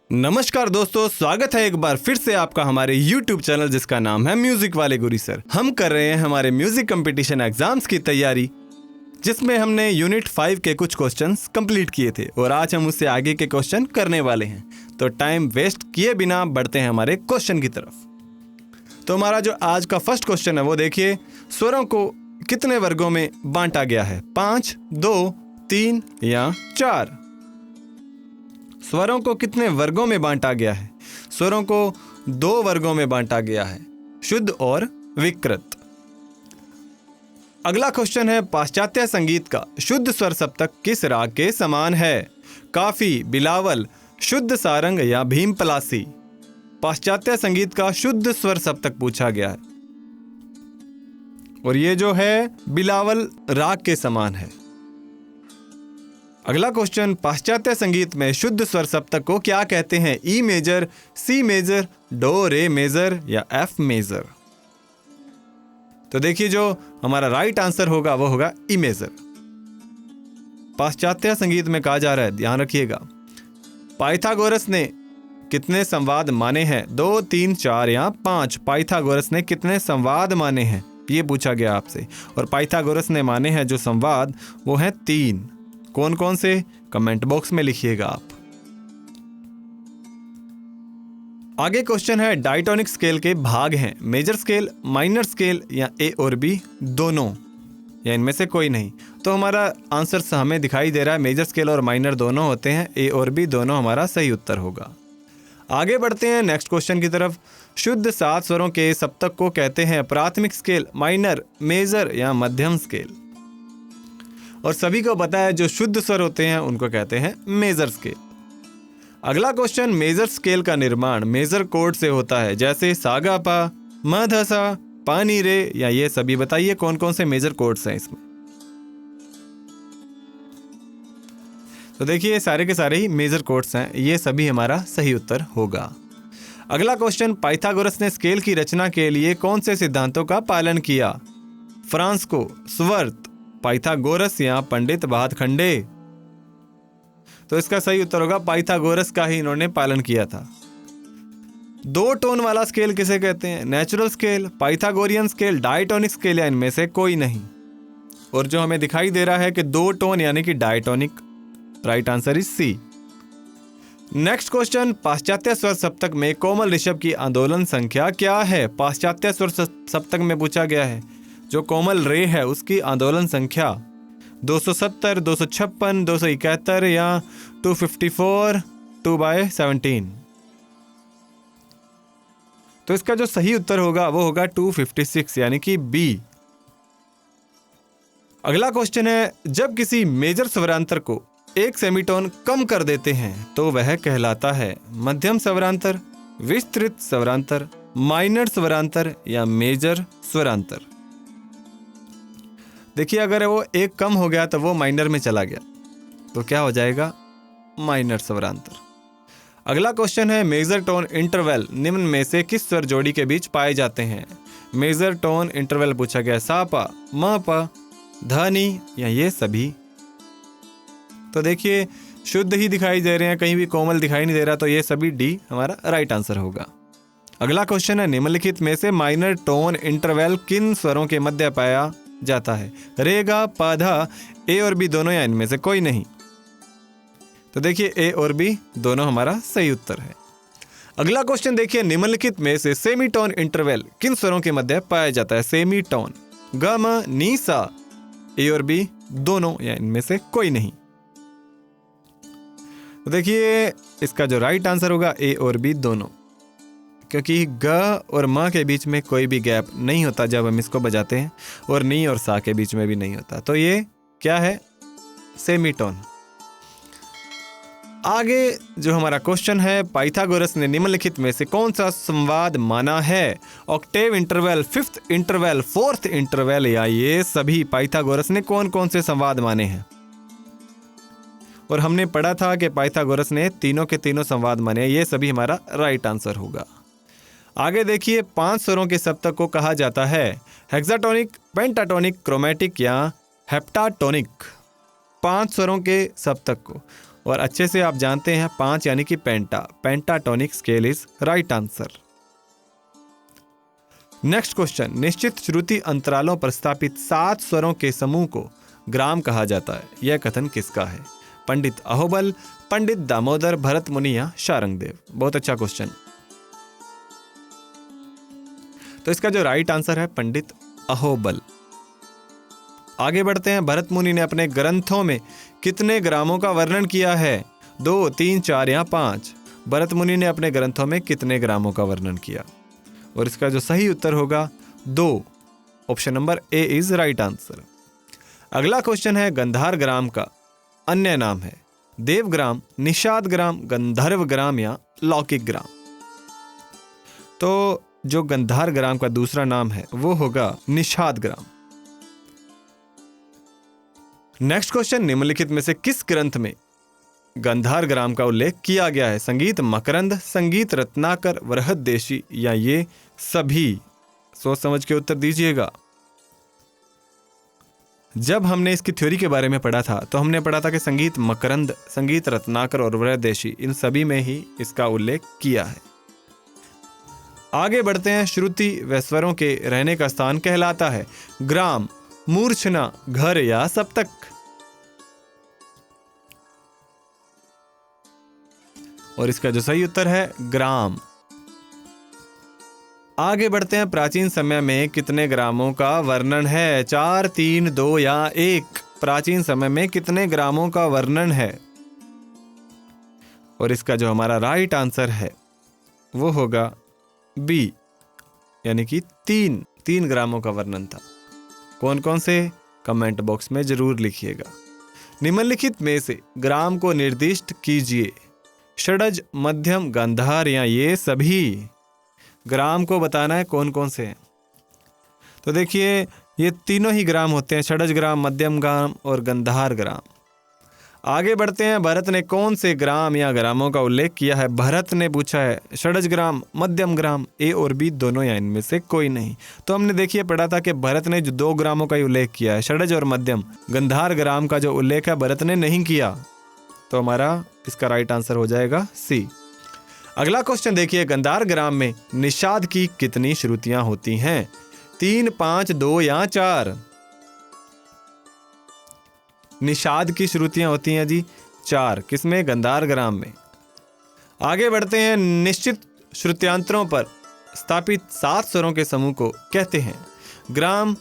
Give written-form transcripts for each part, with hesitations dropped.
नमस्कार दोस्तों, स्वागत है एक बार फिर से आपका हमारे YouTube चैनल जिसका नाम है म्यूजिक वाले गुरी सर। हम कर रहे हैं हमारे म्यूजिक कंपटीशन एग्जाम्स की तैयारी, जिसमें हमने यूनिट 5 के कुछ क्वेश्चंस कंप्लीट किए थे और आज हम उससे आगे के क्वेश्चन करने वाले हैं। तो टाइम वेस्ट किए बिना बढ़ते हैं हमारे क्वेश्चन की तरफ। तो हमारा जो आज का फर्स्ट क्वेश्चन है वो देखिए, स्वरों को कितने वर्गों में बांटा गया है? 5, 2, 3 या 4? स्वरों को कितने वर्गों में बांटा गया है? स्वरों को 2 वर्गों में बांटा गया है, शुद्ध और विकृत। अगला क्वेश्चन है, पाश्चात्य संगीत का शुद्ध स्वर सप्तक किस राग के समान है? काफी, बिलावल, शुद्ध सारंग या भीम पलासी? पाश्चात्य संगीत का शुद्ध स्वर सप्तक पूछा गया है और ये जो है बिलावल राग के समान है। अगला क्वेश्चन, पाश्चात्य संगीत में शुद्ध स्वर सप्तक को क्या कहते हैं? E major, C major, do re major या एफ मेजर? तो देखिए, जो हमारा राइट आंसर होगा वो होगा ई मेजर। पाश्चात्य संगीत में कहा जा रहा है, ध्यान रखिएगा, पाइथागोरस ने कितने संवाद माने हैं? 2, 3, 4 या 5? पाइथागोरस ने कितने संवाद माने हैं, ये पूछा गया आपसे। और पाइथागोरस ने माने हैं जो संवाद वो हैं 3। कौन कौन से? कमेंट बॉक्स में लिखिएगा आप। आगे क्वेश्चन है, डायटोनिक स्केल के भाग हैं मेजर स्केल, माइनर स्केल या ए और बी दोनों, या इनमें से कोई नहीं? तो हमारा आंसर हमें दिखाई दे रहा है मेजर स्केल और माइनर दोनों होते हैं, ए और बी दोनों हमारा सही उत्तर होगा। आगे बढ़ते हैं नेक्स्ट क्वेश्चन की तरफ। शुद्ध 7 स्वरों के सप्तक को कहते हैं प्राथमिक स्केल, माइनर, मेजर या मध्यम स्केल? और सभी को पता है जो शुद्ध स्वर होते हैं उनको कहते हैं मेजर स्केल। अगला क्वेश्चन, मेजर स्केल का निर्माण मेजर कोड से होता है, जैसे सागा पा, म ध सा, पा नी रे या ये सभी? बताइए कौन कौन से मेजर कोड्स हैं इसमें? तो देखिए, सारे के सारे ही मेजर कोड्स हैं, ये सभी हमारा सही उत्तर होगा। अगला क्वेश्चन, पाइथागोरस ने स्केल की रचना के लिए कौन से सिद्धांतों का पालन किया? फ्रांसिस्को, स्वर्त, पाइथागोरस या पंडित भातखंडे? तो इसका सही उत्तर होगा पाइथागोरस का ही इन्होंने पालन किया था। 2 टोन वाला स्केल किसे कहते हैं? Natural scale, Pythagorean scale, diatonic scale या इनमें से कोई नहीं? और जो हमें दिखाई दे रहा है कि 2 टोन यानी कि diatonic. Right answer is C. Next question, पाश्चात्य स्वर सप्तक में कोमल ऋषभ की आंदोलन संख्या क्या है? पाश्चात्य स्वर सप्तक में पूछा गया है जो कोमल रे है उसकी आंदोलन संख्या 270, 256, 271 या 254, 2/17? तो इसका जो सही उत्तर होगा वो होगा 256 यानी कि बी। अगला क्वेश्चन है, जब किसी मेजर स्वरांतर को 1 सेमीटोन कम कर देते हैं तो वह कहलाता है मध्यम स्वरांतर, विस्तृत स्वरांतर, माइनर स्वरांतर या मेजर स्वरांतर? देखिए, अगर वो 1 कम हो गया तो वो माइनर में चला गया तो क्या हो जाएगा? माइनर स्वरांतर। अगला क्वेश्चन है, मेजर टोन इंटरवल निम्न में से किस स्वर जोड़ी के बीच पाए जाते हैं? मेजर टोन इंटरवल पूछा गया, सा पा, म पा, ध नी या ये सभी? तो देखिए, शुद्ध ही दिखाई दे रहे हैं, कहीं भी कोमल दिखाई नहीं दे रहा, तो ये सभी डी हमारा राइट आंसर होगा। अगला क्वेश्चन है, निम्नलिखित में से माइनर टोन इंटरवल किन स्वरों के मध्य पाया जाता है? रे, गा, पा, धा, ए और बी दोनों या इनमें से कोई नहीं? तो देखिए, ए और बी दोनों हमारा सही उत्तर है। अगला क्वेश्चन देखिए, निम्नलिखित में से सेमीटोन इंटरवल किन स्वरों के मध्य पाया जाता है? सेमीटोन, ग, म, नी, सा, ए और बी दोनों या इनमें से कोई नहीं? तो देखिए, इसका जो राइट आंसर होगा ए और बी दोनों, क्योंकि ग और म के बीच में कोई भी गैप नहीं होता जब हम इसको बजाते हैं, और नी और सा के बीच में भी नहीं होता, तो ये क्या है? सेमीटोन। आगे जो हमारा क्वेश्चन है, पाइथागोरस ने निम्नलिखित में से कौन सा संवाद माना है? Octave interval, 5th interval, 4th interval या ये सभी? पाइथागोरस ने कौन कौन से संवाद माने हैं? और हमने पढ़ा था कि पाइथागोरस ने तीनों के तीनों संवाद माने, ये सभी हमारा राइट आंसर होगा। आगे देखिए, 5 स्वरों के सप्तक को कहा जाता है हेक्साटोनिक, पेंटाटोनिक, क्रोमैटिक या हेप्टाटोनिक? 5 स्वरों के सप्तक को, और अच्छे से आप जानते हैं 5 यानी कि pentatonic scale is right answer. Next question, निश्चित श्रुति अंतरालों पर स्थापित 7 स्वरों के समूह को ग्राम कहा जाता है, यह कथन किसका है? पंडित अहोबल, पंडित दामोदर, भरत मुनि या शारंगदेव? बहुत अच्छा क्वेश्चन। तो इसका जो राइट आंसर है पंडित अहोबल। आगे बढ़ते हैं। भरत मुनि ने अपने ग्रंथों में कितने ग्रामों का वर्णन किया है? 2, 3, 4 या 5? भरत मुनि ने अपने ग्रंथों में कितने ग्रामों का वर्णन किया? और इसका जो सही उत्तर होगा 2, option number A is right answer. अगला क्वेश्चन है, गंधार ग्राम का अन्य नाम है देवग्राम, निषाद ग्राम, गंधर्व ग्राम या लौकिक ग्राम? तो जो गंधार ग्राम का दूसरा नाम है वो होगा निषाद ग्राम। नेक्स्ट क्वेश्चन, निम्नलिखित में से किस ग्रंथ में गंधार ग्राम का उल्लेख किया गया है? संगीत मकरंद, संगीत रत्नाकर, बृहद्देशी या ये सभी? सोच समझ के उत्तर दीजिएगा। जब हमने इसकी थ्योरी के बारे में पढ़ा था तो हमने पढ़ा था कि संगीत मकरंद, संगीत रत्नाकर और बृहद्देशी, इन सभी में ही इसका उल्लेख किया है। आगे बढ़ते हैं। श्रुति व स्वरों के रहने का स्थान कहलाता है ग्राम, मूर्छना, घर या सप्तक? और इसका जो सही उत्तर है ग्राम। आगे बढ़ते हैं। प्राचीन समय में कितने ग्रामों का वर्णन है? 4, 3, 2 या 1? प्राचीन समय में कितने ग्रामों का वर्णन है? और इसका जो हमारा राइट आंसर है वो होगा बी, यानी कि 3 ग्रामों का वर्णन था। कौन कौन से? कमेंट बॉक्स में जरूर लिखिएगा। निम्नलिखित में से ग्राम को निर्दिष्ट कीजिए। षडज, मध्यम, गांधार या ये सभी? ग्राम को बताना है कौन कौन से हैं। तो देखिए ये तीनों ही ग्राम होते हैं, षडज ग्राम, मध्यम ग्राम और गांधार ग्राम। आगे बढ़ते हैं। भरत ने कौन से ग्राम या ग्रामों का उल्लेख किया है? भरत ने पूछा है षडज ग्राम, मध्यम ग्राम, ए और बी दोनों या इनमें से कोई नहीं? तो हमने देखिए पढ़ा था कि भरत ने जो 2 ग्रामों का उल्लेख किया है, षडज और मध्यम। गांधार ग्राम का जो उल्लेख है भरत ने नहीं किया, तो हमारा इसका राइट आंसर हो जाएगा सी। अगला क्वेश्चन देखिए, गांधार ग्राम में निषाद की कितनी श्रुतियां होती हैं? 3, 5, 2 या 4? निषाद की श्रुतियां होती हैं जी 4। किसमें? गांधार ग्राम में। आगे बढ़ते हैं। निश्चित श्रुत्यांतरों पर स्थापित 7 स्वरों के समूह को कहते हैं ग्राम,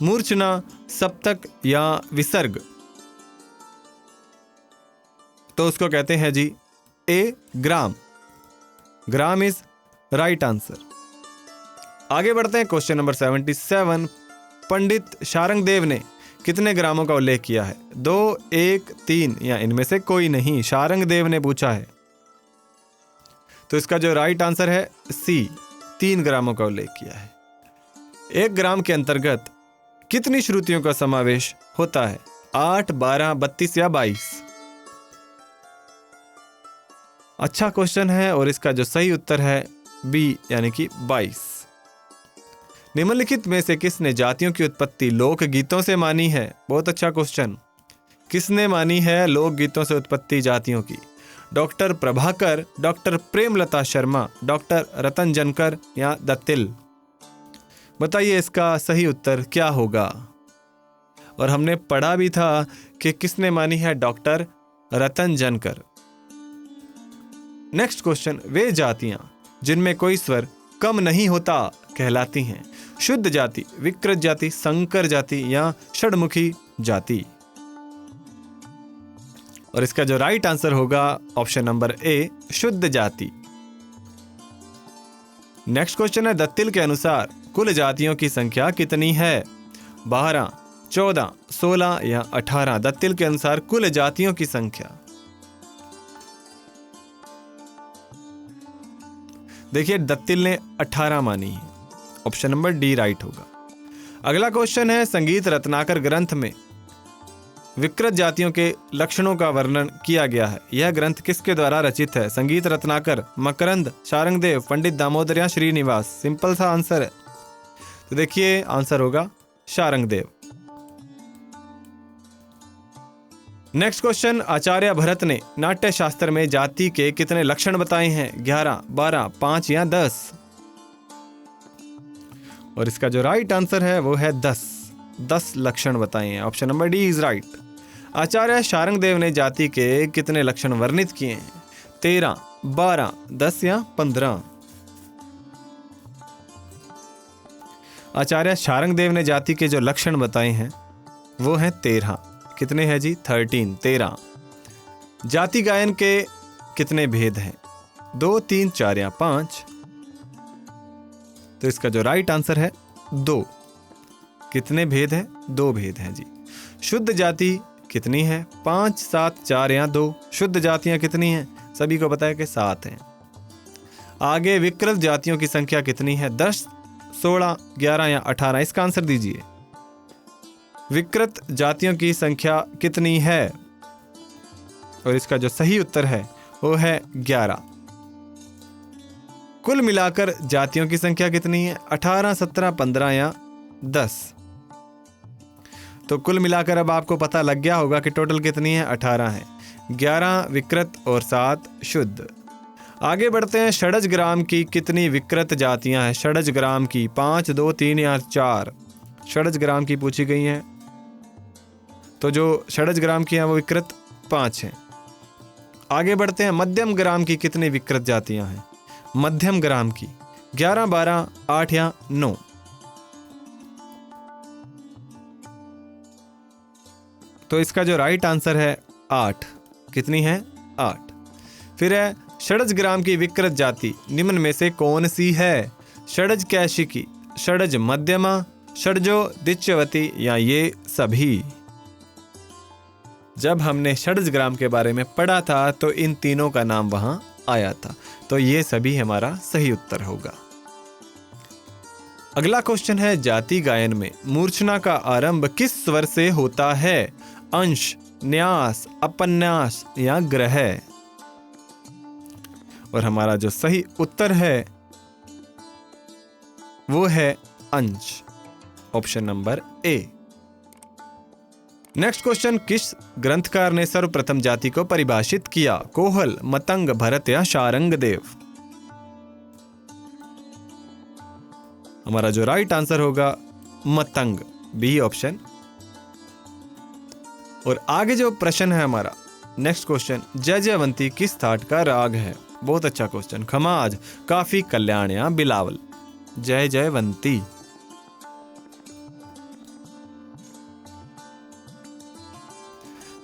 मूर्छना, सप्तक या विसर्ग? तो उसको कहते हैं जी ए, ग्राम। ग्राम इज राइट आंसर। आगे बढ़ते हैं। क्वेश्चन नंबर 77, पंडित शारंगदेव ने कितने ग्रामों का उल्लेख किया है? 2, 1, 3 या इनमें से कोई नहीं? शारंगदेव ने पूछा है, तो इसका जो राइट आंसर है सी, 3 ग्रामों का उल्लेख किया है। एक ग्राम के अंतर्गत कितनी श्रुतियों का समावेश होता है? 8, 12, 32 या 22? अच्छा क्वेश्चन है और इसका जो सही उत्तर है बी, यानी कि 22। निम्नलिखित में से किसने जातियों की उत्पत्ति लोकगीतों से मानी है? बहुत अच्छा क्वेश्चन। किसने मानी है लोकगीतों से उत्पत्ति जातियों की? Doctor Prabhakar, doctor Premlata Sharma, doctor Ratan Jankar या दत्तिल? बताइए इसका सही उत्तर क्या होगा। और हमने पढ़ा भी था कि किसने मानी है? डॉक्टर रतन जनकर। नेक्स्ट क्वेश्चन, वे जातियां जिनमें कोई स्वर कम नहीं होता कहलाती हैं? शुद्ध जाति, विकृत जाति, संकर जाति या षड्मुखी जाति? और इसका जो राइट आंसर होगा ऑप्शन नंबर ए, शुद्ध जाति। नेक्स्ट क्वेश्चन है, दत्तिल के अनुसार कुल जातियों की संख्या कितनी है? 12, 14, 16 या 18? दत्तिल के अनुसार कुल जातियों की संख्या। देखिए दत्तिल ने 18 मानी है, ऑप्शन नंबर डी राइट होगा। अगला क्वेश्चन है, संगीत रत्नाकर ग्रंथ में विकृत जातियों के लक्षणों का वर्णन किया गया है। यह ग्रंथ किसके द्वारा रचित है? संगीत रत्नाकर, मकरंद, शारंगदेव, पंडित दामोदर या श्रीनिवास? सिंपल सा आंसर है, तो देखिए आंसर होगा शारंगदेव। नेक्स्ट क्वेश्चन, आचार्य भरत ने नाट्य शास्त्र में जाति के कितने लक्षण बताए हैं? 11, 12, 5 या 10? और इसका जो राइट आंसर है वो है 10 लक्षण बताए हैं। Option number D is right. Acharya Sharangdev ने जाति के कितने लक्षण वर्णित किए हैं? 13, 12, 10 या 15? आचार्य शारंगदेव ने जाति के जो लक्षण बताए हैं वो हैं 13। कितने हैं जी? 13। जाति गायन के कितने भेद हैं? 2, 3, 4 या 5? तो इसका जो राइट आंसर है 2। कितने भेद हैं? 2 भेद हैं जी। शुद्ध जाति कितनी है? 5, 7, 4 या 2? शुद्ध जातियां कितनी हैं? सभी को पता है कि 7 हैं। आगे विकृत जातियों की संख्या कितनी है? 10, 16, 11 या 18? इसका आंसर दीजिए। विकृत जातियों की संख्या कितनी है? और इसका जो सही उत्तर है वो है 11। कुल मिलाकर जातियों की संख्या कितनी है? 18, 17, 15 या 10? तो कुल मिलाकर अब आपको पता लग गया होगा कि टोटल कितनी है? 18 है। 11 विकृत और 7 शुद्ध। आगे बढ़ते हैं। षडज ग्राम की कितनी विकृत जातियां हैं? षडज ग्राम की 5, 2, 3 या 4? षडज ग्राम की पूछी गई हैं, तो जो षडज ग्राम की हैं वो विकृत 5 हैं। आगे बढ़ते हैं। मध्यम ग्राम की कितनी विकृत जातियां हैं? मध्यम ग्राम की 11, 12, 8 या 9? तो इसका जो राइट आंसर है 8। कितनी है? 8। फिर है षडज ग्राम की विकृत जाति निम्न में से कौन सी है? षडज कैशिकी, षडज मध्यमा, षडजो दिच्यवती या ये सभी? जब हमने षडज ग्राम के बारे में पढ़ा था तो इन तीनों का नाम वहां आया था, तो ये सभी हमारा सही उत्तर होगा। अगला क्वेश्चन है, जाति गायन में मूर्छना का आरंभ किस स्वर से होता है? अंश, न्यास, अपन्यास या ग्रह? और हमारा जो सही उत्तर है वो है अंश। Option number A. Next question, किस ग्रंथकार ने सर्वप्रथम जाति को परिभाषित किया? कोहल, मतंग, भरत या शारंगदेव? हमारा जो राइट आंसर होगा मतंग, बी ऑप्शन। और आगे जो प्रश्न है हमारा नेक्स्ट क्वेश्चन, जय जयवंती किस थाट का राग है? बहुत अच्छा क्वेश्चन। खमाज, काफी, कल्याण या बिलावल? जय जयवंती।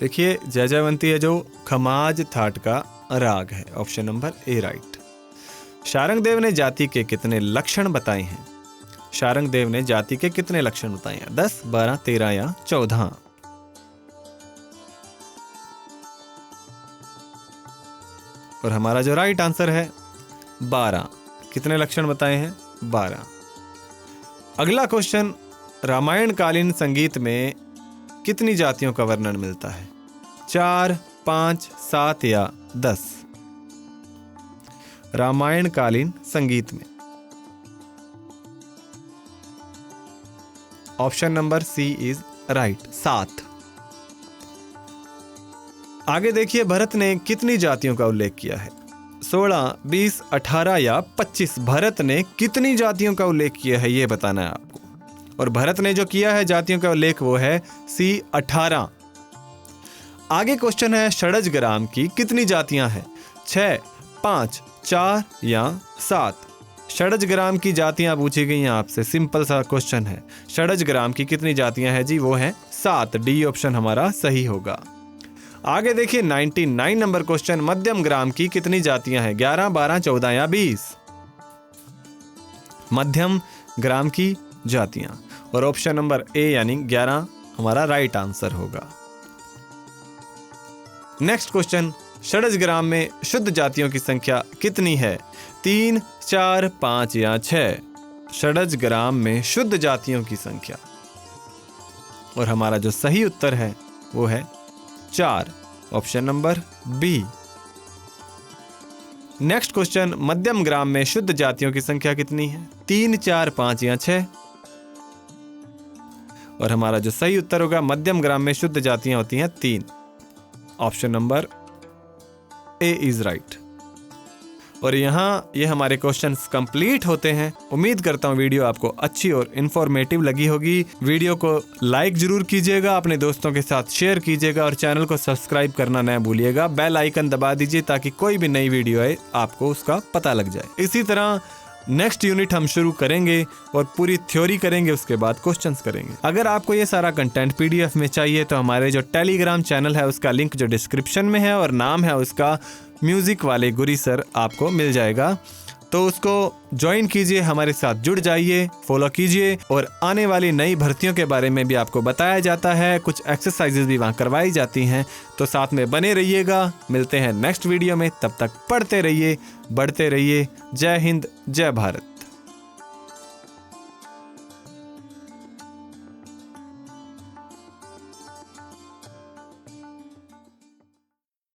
देखिए जय जयवंती है जो खमाज थाट का राग है। Option number A right. Sharangdev ने जाति के कितने लक्षण बताए हैं? शारंगदेव ने जाति के कितने लक्षण बताए हैं? 10, 12, 13 या 14? और हमारा जो राइट आंसर है 12। कितने लक्षण बताए हैं? 12। अगला क्वेश्चन, रामायण कालीन संगीत में कितनी जातियों का वर्णन मिलता है? 4, 5, 7 या 10? रामायण कालीन संगीत में option number C is right, 7। आगे देखिए, भरत ने कितनी जातियों का उल्लेख किया है? 16, 20, 18 या 25? भरत ने कितनी जातियों का उल्लेख किया है ये बताना है आपको। और भरत ने जो किया है जातियों का उल्लेख वो है सी 18। आगे क्वेश्चन है, षडज ग्राम की कितनी जातियां हैं? 6, 5, 4 या 7? षडज ग्राम की जातियां पूछी गई हैं आपसे। सिंपल सा क्वेश्चन है। षडज ग्राम की कितनी जातियां हैं जी? वो है 7। डी ऑप्शन हमारा सही होगा। आगे देखिए 99 नंबर क्वेश्चन, मध्यम ग्राम की कितनी जातियां हैं? 11, 12, 14 या 20? मध्यम ग्राम की जातियां। और ऑप्शन नंबर ए यानी 11 हमारा राइट आंसर होगा। नेक्स्ट क्वेश्चन, षडज ग्राम में शुद्ध जातियों की संख्या कितनी है? 3, 4, 5 या 6? षडज ग्राम में शुद्ध जातियों की संख्या। और हमारा जो सही उत्तर है वो है 4। Option number B. Next question, मध्यम ग्राम में शुद्ध जातियों की संख्या कितनी है? 3, 4, 5 या 6? और हमारा जो सही उत्तर होगा, मध्यम ग्राम में शुद्ध जातियां होती हैं 3। Option number A is right. और यहाँ ये हमारे क्वेश्चंस कंप्लीट होते हैं। उम्मीद करता हूँ वीडियो आपको अच्छी और इन्फॉर्मेटिव लगी होगी। वीडियो को लाइक जरूर कीजिएगा, अपने दोस्तों के साथ शेयर कीजिएगा और चैनल को सब्सक्राइब करना न भूलिएगा। बेल आइकन दबा दीजिए ताकि कोई भी नई वीडियो आए आपको उसका पता लग जाए। इसी तरह नेक्स्ट यूनिट हम शुरू करेंगे और पूरी थ्योरी करेंगे, उसके बाद क्वेश्चंस करेंगे। अगर आपको ये सारा कंटेंट पीडीएफ में चाहिए तो हमारे जो टेलीग्राम चैनल है उसका लिंक जो डिस्क्रिप्शन में है और नाम है उसका म्यूजिक वाले गुरी सर, आपको मिल जाएगा। तो उसको ज्वाइन कीजिए, हमारे साथ जुड़ जाइए, फॉलो कीजिए और आने वाली नई भर्तियों के बारे में भी आपको बताया जाता है। कुछ एक्सरसाइजेज भी वहाँ करवाई जाती हैं, तो साथ में बने रहिएगा। मिलते हैं नेक्स्ट वीडियो में, तब तक पढ़ते रहिए, बढ़ते रहिए। जय हिंद, जय भारत।